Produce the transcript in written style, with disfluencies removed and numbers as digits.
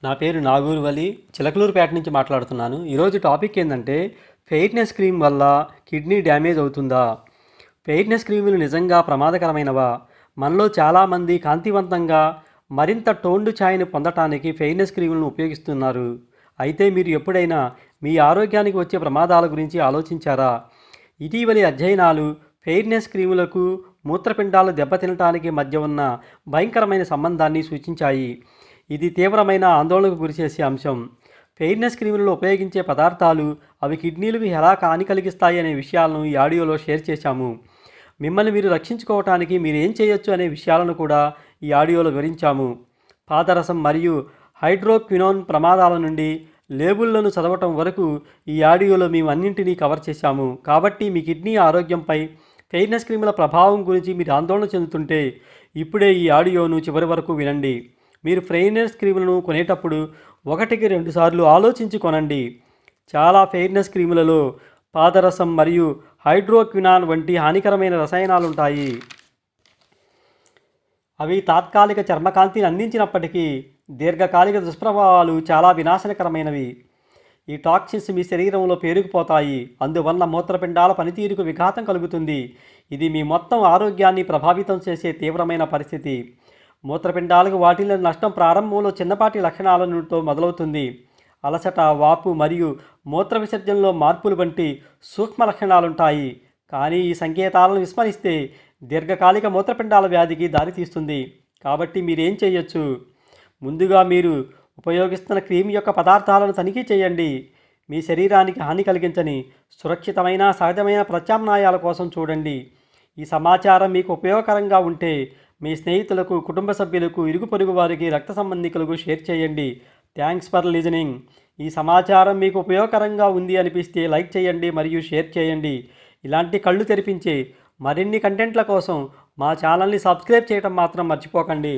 నా పేరు నాగూర్ వలి, చిలకలూరుపేట నుంచి మాట్లాడుతున్నాను. ఈరోజు టాపిక్ ఏంటంటే ఫెయిర్నెస్ క్రీమ్ వల్ల కిడ్నీ డ్యామేజ్ అవుతుందా? ఫెయిర్నెస్ క్రీములు నిజంగా ప్రమాదకరమైనవా? మనలో చాలామంది కాంతివంతంగా మరింత టోన్డ్ ఛాయని పొందటానికి ఫెయిర్నెస్ క్రీములను ఉపయోగిస్తున్నారు. అయితే మీరు ఎప్పుడైనా మీ ఆరోగ్యానికి వచ్చే ప్రమాదాల గురించి ఆలోచించారా? ఇటీవలి అధ్యయనాలు ఫెయిర్నెస్ క్రీములకు మూత్రపిండాలు దెబ్బతినటానికి మధ్య ఉన్న భయంకరమైన సంబంధాన్ని సూచించాయి. ఇది తీవ్రమైన ఆందోళనకు గురిచేసే అంశం. ఫెయిర్నెస్ క్రీములలో ఉపయోగించే పదార్థాలు, అవి కిడ్నీలకు ఎలా హాని కలిగిస్తాయి అనే విషయాలను ఈ ఆడియోలో షేర్ చేశాము. మిమ్మల్ని మీరు రక్షించుకోవటానికి మీరు ఏం చేయొచ్చు అనే విషయాలను కూడా ఈ ఆడియోలో వివరించాము. పాదరసం మరియు హైడ్రోక్వినోన్ ప్రమాదాల నుండి లేబుళ్లను చదవటం వరకు ఈ ఆడియోలో మేము అన్నింటినీ కవర్ చేశాము. కాబట్టి మీ కిడ్నీ ఆరోగ్యంపై ఫెయిర్నెస్ క్రీముల ప్రభావం గురించి మీరు ఆందోళన చెందుతుంటే ఇప్పుడే ఈ ఆడియోను చివరి వరకు వినండి. మీరు ఫెయిర్నెస్ క్రీములను కొనేటప్పుడు 1-2 సార్లు ఆలోచించి కొనండి. చాలా ఫెయిర్నెస్ క్రీములలో పాదరసం మరియు హైడ్రోక్వినాన్ వంటి హానికరమైన రసాయనాలు ఉంటాయి. అవి తాత్కాలిక చర్మకాంతిని అందించినప్పటికీ దీర్ఘకాలిక దుష్ప్రభావాలు చాలా వినాశనకరమైనవి. ఈ టాక్సిన్స్ మీ శరీరంలో పేరుకుపోతాయి. అందువల్ల మూత్రపిండాల పనితీరుకు విఘాతం కలుగుతుంది. ఇది మీ మొత్తం ఆరోగ్యాన్ని ప్రభావితం చేసే తీవ్రమైన పరిస్థితి. మూత్రపిండాలకు వాటిలో నష్టం ప్రారంభంలో చిన్నపాటి లక్షణాలతో మొదలవుతుంది. అలసట, వాపు మరియు మూత్ర విసర్జనలో మార్పులు వంటి సూక్ష్మ లక్షణాలుంటాయి. కానీ ఈ సంకేతాలను విస్మరిస్తే దీర్ఘకాలిక మూత్రపిండాల వ్యాధికి దారితీస్తుంది. కాబట్టి మీరేం చేయొచ్చు? ముందుగా మీరు ఉపయోగిస్తున్న క్రీమ్ యొక్క పదార్థాలను తనిఖీ చేయండి. మీ శరీరానికి హాని కలిగించని సురక్షితమైన సహజమైన ప్రత్యామ్నాయాల కోసం చూడండి. ఈ సమాచారం మీకు ఉపయోగకరంగా ఉంటే మీ స్నేహితులకు, కుటుంబ సభ్యులకు, ఇరుగు పొరుగు వారికి, రక్త సంబంధికులకు షేర్ చేయండి. Thanks for listening. ఈ సమాచారం మీకు ఉపయోగకరంగా ఉంది అనిపిస్తే లైక్ చేయండి మరియు షేర్ చేయండి. ఇలాంటి కళ్ళు తెరిపించే మరిన్ని కంటెంట్ల కోసం మా ఛానల్ని సబ్స్క్రైబ్ చేయడం మాత్రం మర్చిపోకండి.